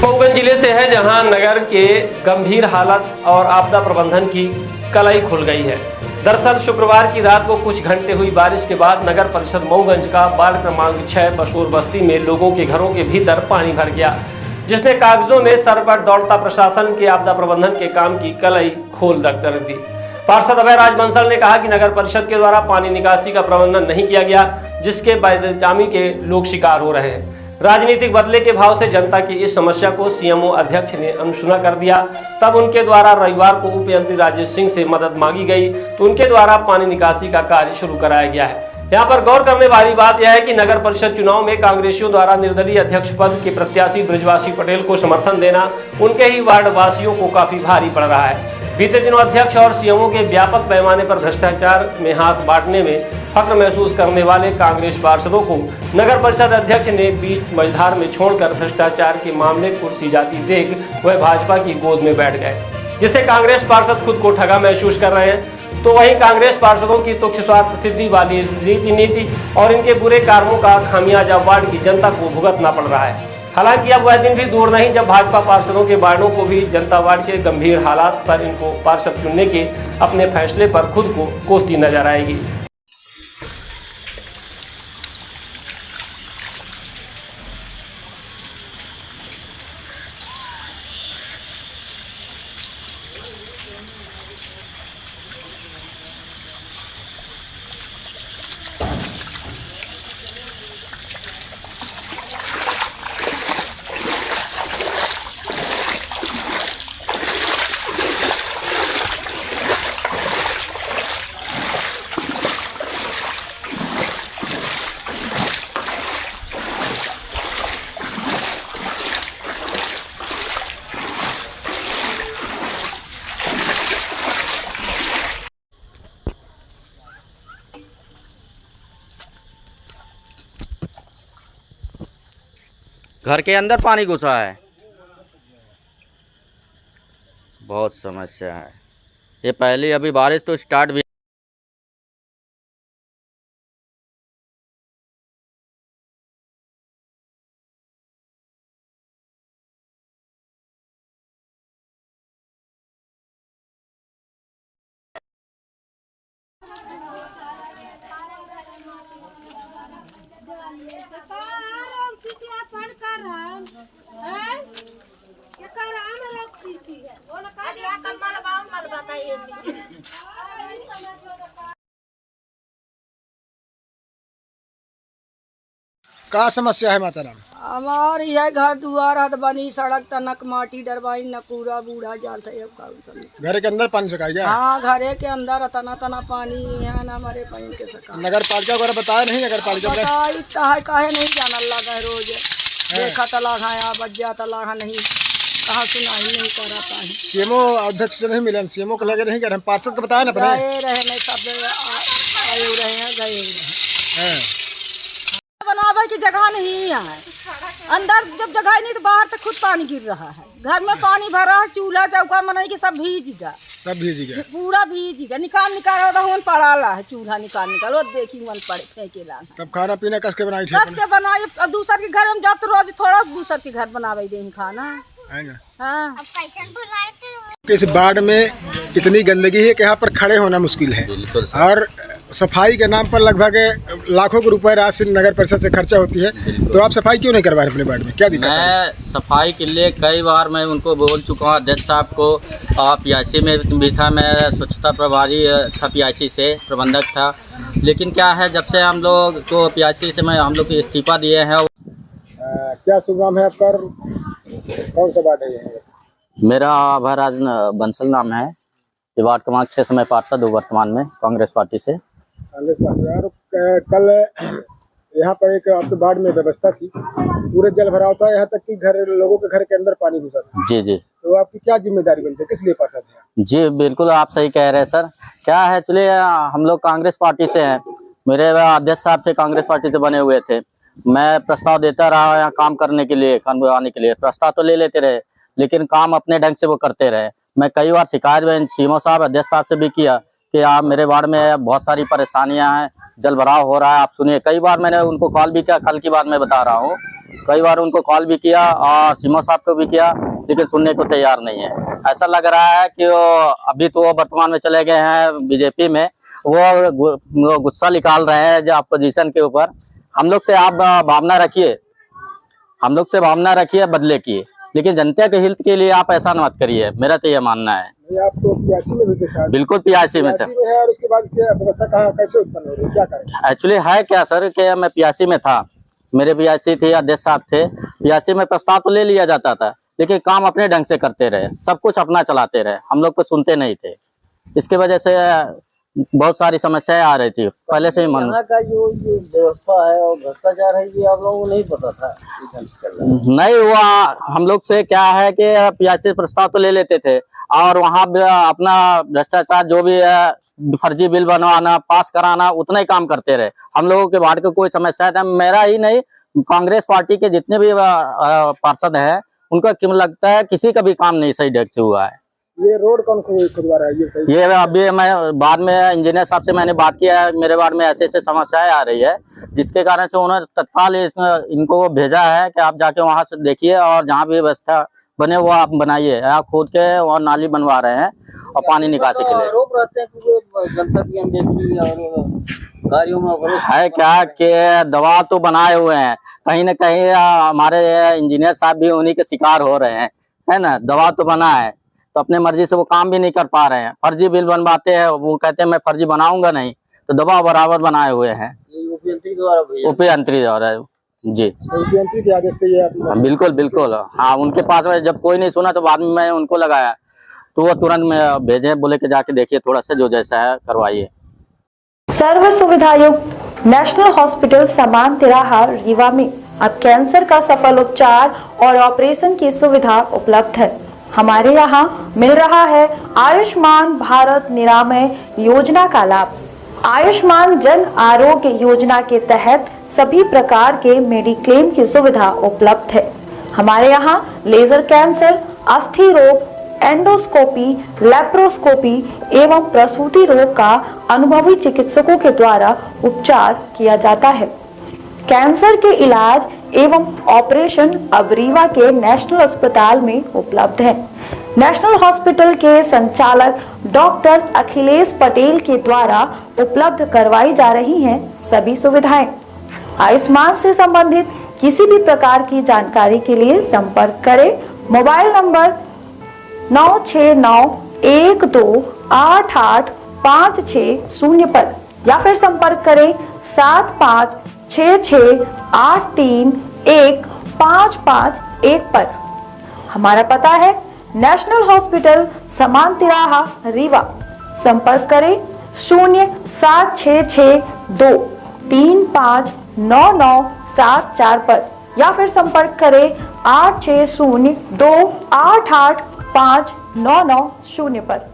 मऊगंज जिले से है, जहां नगर के गंभीर हालत और आपदा प्रबंधन की कलाई खुल गई है। दरअसल शुक्रवार की रात को कुछ घंटे हुई बारिश के बाद नगर परिषद मऊगंज का वार्ड क्रमांक 6 बशोर बस्ती में लोगों के घरों के भीतर पानी भर गया, जिसने कागजों में सर पर दौड़ता प्रशासन के आपदा प्रबंधन के काम की कलाई खोल कर दी। पार्षद अभय राज बंसल ने कहा कि नगर परिषद के द्वारा पानी निकासी का प्रबंधन नहीं किया गया, जिसके बदनामी के लोग शिकार हो रहे हैं। राजनीतिक बदले के भाव से जनता की इस समस्या को सीएमओ अध्यक्ष ने अनसुना कर दिया। तब उनके द्वारा रविवार को उप मंत्री राजेश सिंह से मदद मांगी गई, तो उनके द्वारा पानी निकासी का कार्य शुरू कराया गया है। यहाँ पर गौर करने वाली बात यह है कि नगर परिषद चुनाव में कांग्रेसियों द्वारा निर्दलीय अध्यक्ष पद के प्रत्याशी ब्रजवासी पटेल को समर्थन देना उनके ही वार्ड वासियों को काफी भारी पड़ रहा है। बीते दिनों अध्यक्ष और सीएमओ के व्यापक पैमाने पर भ्रष्टाचार में हाथ बांटने में फख्र महसूस करने वाले कांग्रेस पार्षदों को नगर परिषद अध्यक्ष ने बीच मझधार में छोड़कर भ्रष्टाचार के मामले कुर्सी जाती देख वह भाजपा की गोद में बैठ गए, जिससे कांग्रेस पार्षद खुद को ठगा महसूस कर रहे हैं। तो वहीं कांग्रेस पार्षदों की तुच्छ स्वार्थ सिद्धि वाली नीति और इनके बुरे कार्यों का खामियाजा वार्ड की जनता को भुगतना पड़ रहा है। हालांकि अब वह दिन भी दूर नहीं जब भाजपा पार्षदों के वार्डों को भी जनता वार्ड के गंभीर हालात पर इनको पार्षद चुनने के अपने फैसले पर खुद को कोसती नजर आएगी। घर के अंदर पानी घुसा है, बहुत समस्या है। ये पहले अभी बारिश तो स्टार्ट भी का समस्या है माता राम? हमारी है घर दुआर हद बनी सड़क तनक माटी डरवाई न पूरा बूढ़ा जाल था। घर के अंदर पानी सका गया? हाँ, घरे के अंदर तना तना पानी है ना हमारे पानी के सका। नगर पालिका को बताया नहीं? नगर पालिका काहे नहीं जाना लगा है रोज देखा तलाक है बज्जा तलाक नहीं कहा सुनाई नहीं कराता है। सीएमओ अध्यक्ष से नहीं मिले? सीएमओ को लगे नहीं कर पार्षद को बताया ना? गए रहे नहीं सब आए रहे हैं गए रहे बनावे की जगह नहीं है। अंदर जब जगह नहीं तो बाहर तक खुद पानी गिर रहा है। घर में पानी भरा है, चूल्हा चौका मनाई कि सब भीजेगा, सब भीजेगा, पूरा भीजेगा। निकाल पड़ा ला है चूल्हा निकाल वो देखी मन पड़े फेंकेला। तब खाना पीना कस के बनाई? दूसर के घर में जब तो रोज थोड़ा दूसर के घर बनावे दे खाना। हाँ, इस वार्ड में इतनी गंदगी है कि यहाँ पर खड़े होना मुश्किल है, और सफाई के नाम पर लगभग लाखों के रुपए राशि नगर परिषद से खर्चा होती है। तो आप सफाई क्यों नहीं करवा रहे अपने वार्ड में? क्या दिक्कत है? मैं सफाई के लिए कई बार मैं उनको बोल चुका हूँ, अध्यक्ष साहब को। PIC में भी था, मैं स्वच्छता प्रभारी था, PIC से प्रबंधक था। लेकिन क्या है, जब से हम लोग को PIC से हम लोग इस्तीफा दिए हैं। क्या शुभ नाम है आपका? कौन सा वार्ड है? मेरा अभय राज बंसल नाम है। ये वार्ड क्रमांक 6 से मैं पार्षद हूँ वर्तमान में कांग्रेस पार्टी से। कांग्रेस पार्टी। और कल यहाँ पर एक आपके वार्ड में व्यवस्था थी, पूरे जल भराव था, यहाँ तक कि लोगों के घर के अंदर पानी घुसा था। जी जी। तो आपकी क्या जिम्मेदारी बनती है, किस लिए पार्षद है? जी बिल्कुल, आप सही कह रहे हैं सर। क्या है, चलिए हम लोग कांग्रेस पार्टी से हैं। मेरे अध्यक्ष साहब थे, कांग्रेस पार्टी से बने हुए थे। मैं प्रस्ताव देता रहा यहाँ काम करने के लिए, कानून आने के लिए। प्रस्ताव तो ले लेते रहे, लेकिन काम अपने ढंग से वो करते रहे। मैं कई बार शिकायत सीएमओ साहब, अध्यक्ष साहब से भी किया कि आप मेरे वार्ड में बहुत सारी परेशानियां हैं, जलभराव हो रहा है। आप सुनिए, कई बार मैंने उनको कॉल भी किया, कल की बात मैं बता रहा हूँ, कई बार उनको कॉल भी किया और सीएमओ साहब को भी किया, लेकिन सुनने को तैयार नहीं है। ऐसा लग रहा है कि वो अभी तो वो वर्तमान में चले गए हैं बीजेपी में, वो गुस्सा निकाल रहे हैं जो अपोजिशन के ऊपर। हम लोग से आप भावना रखिए, हम लोग से भावना रखिए बदले की, लेकिन जनता के हित के लिए आप ऐसा मत करिए, मेरा तो ये मानना है। आप तो पियासी में भी थे शायद। बिल्कुल पियासी में थे। पियासी में है, और उसके बाद क्या व्यवस्था कहाँ कैसे उत्पन्न हो रही है, क्या करें? एक्चुअली है क्या सर कि मैं पियासी में था, मेरे पियासी थे, अध्यक्ष साहब थे। पियासी में प्रस्ताव तो ले लिया जाता था, लेकिन काम अपने ढंग से करते रहे, सब कुछ अपना चलाते रहे, हम लोग को सुनते नहीं थे। इसकी वजह से बहुत सारी समस्याएं आ रही थी पहले से ही। मन का जो ये व्यवस्था है और भ्रष्टाचार है, ये आप लोगों को नहीं पता था? नहीं हुआ हम लोग से। क्या है कि पियासी प्रस्ताव तो ले लेते थे, और वहाँ अपना भ्रष्टाचार जो भी है, फर्जी बिल बनवाना, पास कराना, उतना ही काम करते रहे। हम लोगों के वार्ड को कोई समस्या है, मेरा ही नहीं, कांग्रेस पार्टी के जितने भी पार्षद हैं, उनका क्यों लगता है किसी का भी काम नहीं सही ढंग से हुआ है। ये रोड कौन खुदवा रहा है? ये अभी मैं बाद में इंजीनियर साहब से मैंने बात किया है, मेरे वार्ड में ऐसे ऐसे समस्याएं आ रही है, जिसके कारण से उन्होंने तत्काल इनको भेजा है कि आप जाके वहां से देखिए और जहाँ भी व्यवस्था बने वो आप बनाइए। आप खोद के वहाँ नाली बनवा रहे हैं और पानी निकासी के लिए। आरोप रहते हैं कि वो जनता की अनदेखी और कार्यों में है क्या कि दवा तो बनाए हुए हैं, कहीं ना कहीं हमारे इंजीनियर साहब भी उन्हीं के शिकार हो रहे हैं, है ना। दवा तो बना है, तो अपने मर्जी से वो काम भी नहीं कर पा रहे हैं, फर्जी बिल बनवाते हैं। वो कहते हैं मैं फर्जी बनाऊंगा नहीं, तो दवा बराबर बनाए हुए हैं उपयंत्री द्वारा। उपयंत्री द्वारा जी, उपयंत्री के आदेश से ये बिल्कुल बिल्कुल। हाँ, उनके पास में जब कोई नहीं सुना तो बाद में मैं उनको लगाया, तो वो तुरंत में भेजे, बोले कि जाके देखिए थोड़ा सा, जो जैसा है करवाइए। सर्व सुविधा युक्त नेशनल हॉस्पिटल समान तिराहा रीवा में अब कैंसर का सफल उपचार और ऑपरेशन की सुविधा उपलब्ध है। हमारे यहाँ मिल रहा है आयुष्मान भारत निरामय योजना का लाभ। आयुष्मान जन आरोग्य योजना के तहत सभी प्रकार के मेडिक्लेम की सुविधा उपलब्ध है। हमारे यहाँ लेजर कैंसर, अस्थि रोग, एंडोस्कोपी, लेप्रोस्कोपी एवं प्रसूति रोग का अनुभवी चिकित्सकों के द्वारा उपचार किया जाता है। कैंसर के इलाज एवं ऑपरेशन अब रीवा के नेशनल अस्पताल में उपलब्ध है। नेशनल हॉस्पिटल के संचालक डॉक्टर अखिलेश पटेल के द्वारा उपलब्ध करवाई जा रही हैं सभी सुविधाएं। आयुष्मान से संबंधित किसी भी प्रकार की जानकारी के लिए संपर्क करें मोबाइल नंबर 9691288560 पर, या फिर संपर्क करें 7566831551 पर। हमारा पता है नेशनल हॉस्पिटल समान तिराहा रीवा। संपर्क करें 07662359974 पर, या फिर संपर्क करें 8602885990 पर।